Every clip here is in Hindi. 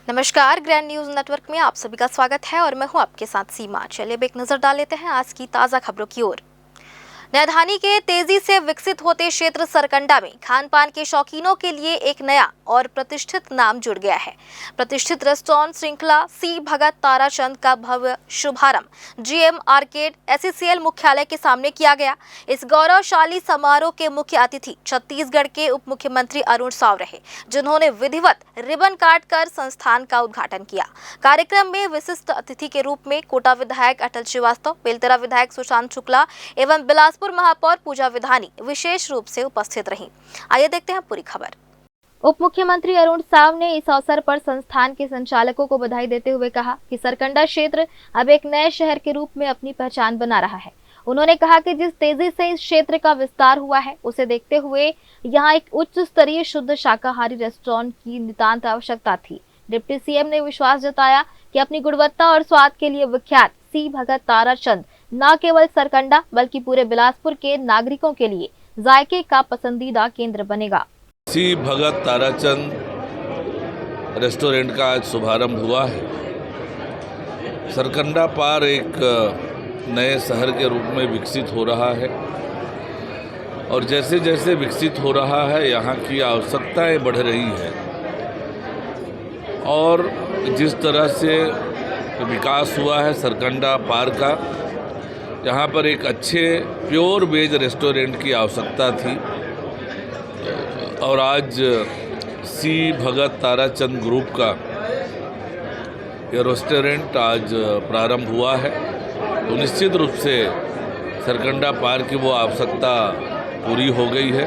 नमस्कार, ग्रैंड न्यूज नेटवर्क में आप सभी का स्वागत है और मैं हूं आपके साथ सीमा। चलिए अब एक नजर डाल लेते हैं आज की ताजा खबरों की ओर। नैनीताल के तेजी से विकसित होते क्षेत्र सरकंडा में खान पान के शौकीनों के लिए एक नया और प्रतिष्ठित नाम जुड़ गया है। प्रतिष्ठित रेस्टोरेंट श्रृंखला सी भगत ताराचंद का भव्य शुभारंभ जीएम आर्केड एससीसीएल मुख्यालय के सामने किया गया। इस गौरवशाली समारोह के मुख्य अतिथि छत्तीसगढ़ के उप मुख्यमंत्री अरुण साव रहे, जिन्होंने विधिवत रिबन काट कर संस्थान का उद्घाटन किया। कार्यक्रम में विशिष्ट अतिथि के रूप में कोटा विधायक अटल श्रीवास्तव, बेलतरा विधायक सुशांत शुक्ला एवं बिलासपुर महापौर पूजा विधानी विशेष रूप से उपस्थित रहीं। आइए देखते हैं पूरी खबर। उप मुख्यमंत्री अरुण साव ने इस अवसर पर संस्थान के संचालकों को बधाई देते हुए कहा कि सरकंडा क्षेत्र अब एक नए शहर के रूप में अपनी पहचान बना रहा है। उन्होंने कहा कि जिस तेजी से इस क्षेत्र का विस्तार हुआ है, उसे देखते हुए यहाँ एक उच्च स्तरीय शुद्ध शाकाहारी रेस्टोरेंट की नितांत आवश्यकता थी। डिप्टी सीएम ने विश्वास जताया कि अपनी गुणवत्ता और स्वाद के लिए विख्यात सी भगत ताराचंद न केवल सरकंडा बल्कि पूरे बिलासपुर के नागरिकों के लिए जायके का पसंदीदा केंद्र बनेगा। सी भगत ताराचंद रेस्टोरेंट का आज शुभारंभ हुआ है। सरकंडा पार एक नए शहर के रूप में विकसित हो रहा है और जैसे जैसे विकसित हो रहा है यहाँ की आवश्यकताएं बढ़ रही है और जिस तरह से विकास हुआ है सरकंडा पार का, यहाँ पर एक अच्छे प्योर वेज रेस्टोरेंट की आवश्यकता थी और आज सी भगत ताराचंद ग्रुप का ये रेस्टोरेंट आज प्रारंभ हुआ है। तो निश्चित रूप से सरकंडा पार की वो आवश्यकता पूरी हो गई है।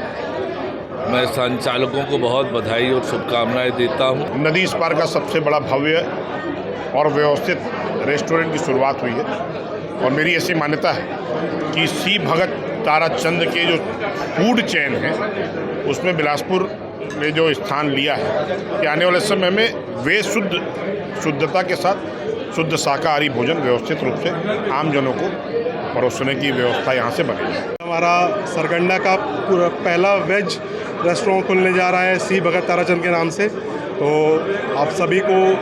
मैं संचालकों को बहुत बधाई और शुभकामनाएं देता हूँ। नदी इस पार का सबसे बड़ा भव्य और व्यवस्थित रेस्टोरेंट की शुरुआत हुई है और मेरी ऐसी मान्यता है कि सी भगत ताराचंद के जो फूड चेन है उसमें बिलासपुर ने जो स्थान लिया है कि आने वाले समय में वे शुद्धता के साथ शुद्ध शाकाहारी भोजन व्यवस्थित रूप से आम जनों को परोसने की व्यवस्था यहाँ से बनेगी। हमारा सरकंडा का पहला वेज रेस्टोरेंट खुलने जा रहा है सी भगत ताराचंद के नाम से। तो आप सभी को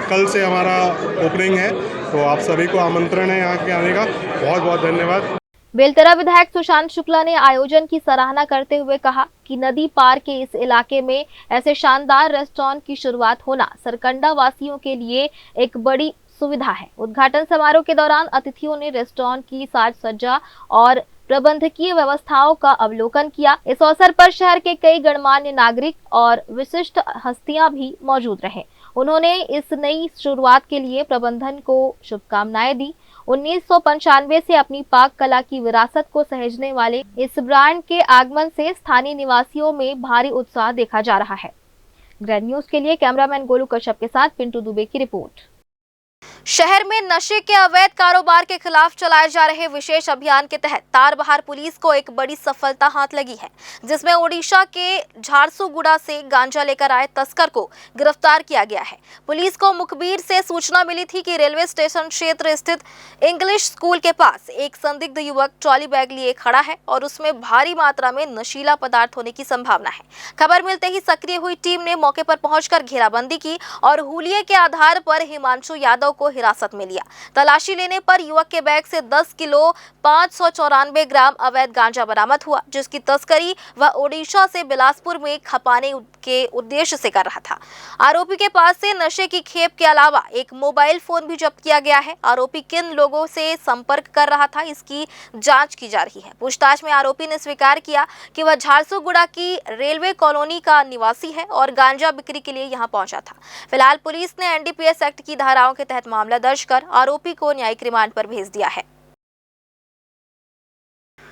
कल से हमारा ओपनिंग है, तो आप सभी को आमंत्रण है यहाँ के आने का। बहुत बहुत धन्यवाद। बेलतरा विधायक सुशांत शुक्ला ने आयोजन की सराहना करते हुए कहा कि नदी पार के इस इलाके में ऐसे शानदार रेस्टोरेंट की शुरुआत होना सरकंडा वासियों के लिए एक बड़ी सुविधा है। उद्घाटन समारोह के दौरान अतिथियों ने रेस्टोरेंट की साज सज्जा और प्रबंधकीय व्यवस्थाओं का अवलोकन किया। इस अवसर पर शहर के कई गणमान्य नागरिक और विशिष्ट हस्तियां भी मौजूद रहे। उन्होंने इस नई शुरुआत के लिए प्रबंधन को शुभकामनाएं दी। 1995 से अपनी पाक कला की विरासत को सहेजने वाले इस ब्रांड के आगमन से स्थानीय निवासियों में भारी उत्साह देखा जा रहा है। ग्रैंड न्यूज के लिए कैमरामैन गोलू कश्यप के साथ पिंटू दुबे की रिपोर्ट। शहर में नशे के अवैध कारोबार के खिलाफ चलाए जा रहे विशेष अभियान के तहत तारबहार पुलिस को एक बड़ी सफलता हाथ लगी है, जिसमें ओडिशा के झारसुगुड़ा से गांजा लेकर आए तस्कर को गिरफ्तार किया गया है। पुलिस को मुखबिर से सूचना मिली थी कि रेलवे स्टेशन क्षेत्र स्थित इंग्लिश स्कूल के पास एक संदिग्ध युवक ट्रॉली बैग लिए खड़ा है और उसमें भारी मात्रा में नशीला पदार्थ होने की संभावना है। खबर मिलते ही सक्रिय हुई टीम ने मौके पर पहुंचकर घेराबंदी की और हुलिये के आधार पर हिमांशु यादव को हिरासत में लिया। तलाशी लेने पर युवक के बैग से 10 किलो 594 ग्राम अवैध गांजा बरामद हुआ, जिसकी तस्करी वह ओडिशा से बिलासपुर में खपाने के उद्देश्य से कर रहा था। आरोपी के पास से नशे की खेप के अलावा एक मोबाइल फोन भी जब्त किया गया है। आरोपी किन लोगों से संपर्क कर रहा था, इसकी जांच की जा रही है। पूछताछ में आरोपी ने स्वीकार किया कि वह झारसुगुड़ा की रेलवे कॉलोनी का निवासी है और गांजा बिक्री के लिए यहां पहुंचा था। फिलहाल पुलिस ने एनडीपीएस एक्ट की धाराओं के तहत मामला दर्ज कर आरोपी को न्यायिक रिमांड पर भेज दिया है।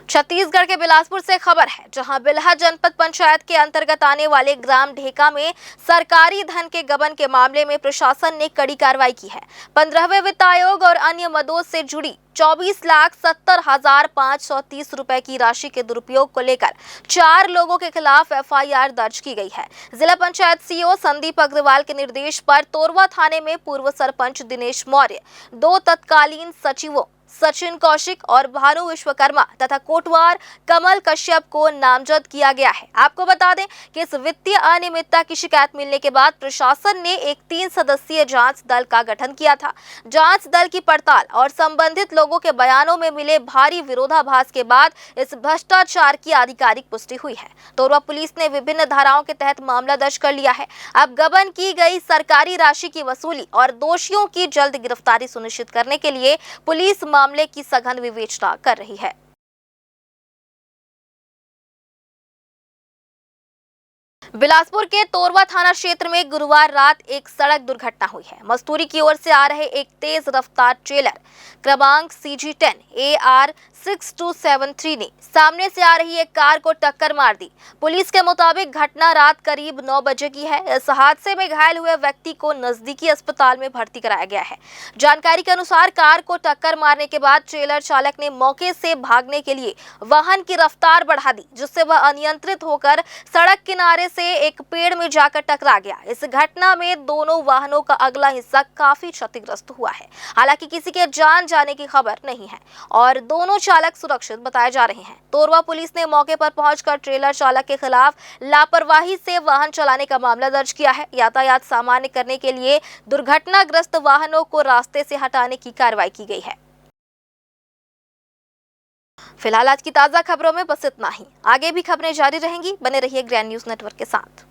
छत्तीसगढ़ के बिलासपुर से खबर है, जहां बिल्हा जनपद पंचायत के अंतर्गत आने वाले ग्राम ढेका में सरकारी धन के गबन के मामले में प्रशासन ने कड़ी कार्रवाई की है। 15वें वित्त आयोग और अन्य मदों से जुड़ी 24,70,530 रुपए की राशि के दुरुपयोग को लेकर 4 लोगों के खिलाफ एफआईआर दर्ज की गई है। जिला पंचायत सीईओ संदीप अग्रवाल के निर्देश पर तोरवा थाने में पूर्व सरपंच दिनेश मौर्य, 2 तत्कालीन सचिवों सचिन कौशिक और भानु विश्वकर्मा तथा कोटवार कमल कश्यप को नामजद किया गया है। आपको बता दें कि इस वित्तीय अनियमितता की शिकायत मिलने के बाद प्रशासन ने एक 3 सदस्यीय जांच दल का गठन किया था। जांच दल की पड़ताल और संबंधित लोगों के बयानों में मिले भारी विरोधाभास के बाद इस भ्रष्टाचार की आधिकारिक पुष्टि हुई है। तोरवा पुलिस ने विभिन्न धाराओं के तहत मामला दर्ज कर लिया है। अब गबन की गई सरकारी राशि की वसूली और दोषियों की जल्द गिरफ्तारी सुनिश्चित करने के लिए पुलिस मामले की सघन विवेचना कर रही है। बिलासपुर के तोरवा थाना क्षेत्र में गुरुवार रात एक सड़क दुर्घटना हुई है। मस्तूरी की ओर से आ रहे एक तेज रफ्तार ट्रेलर क्रमांक CG10 AR 6273 ने सामने से आ रही एक कार को टक्कर मार दी। पुलिस के मुताबिक घटना रात करीब 9 बजे की है। इस हादसे में घायल हुए व्यक्ति को नजदीकी अस्पताल में भर्ती कराया गया है। जानकारी के अनुसार कार को टक्कर मारने के बाद ट्रेलर चालक ने मौके से भागने के लिए वाहन की रफ्तार बढ़ा दी, जिससे वह अनियंत्रित होकर सड़क किनारे से एक पेड़ में जाकर टकरा गया। इस घटना में दोनों वाहनों का अगला हिस्सा काफी क्षतिग्रस्त हुआ है। हालांकि किसी के जान जाने की खबर नहीं है और दोनों चालक सुरक्षित बताए जा रहे हैं। तोरवा पुलिस ने मौके पर पहुंचकर ट्रेलर चालक के खिलाफ लापरवाही से वाहन चलाने का मामला दर्ज किया है। यातायात सामान्य करने के लिए दुर्घटनाग्रस्त वाहनों को रास्ते से हटाने की कार्रवाई की गई है। फिलहाल आज की ताजा खबरों में बस इतना ही। आगे भी खबरें जारी रहेंगी। बने रहिए ग्रैंड न्यूज नेटवर्क के साथ।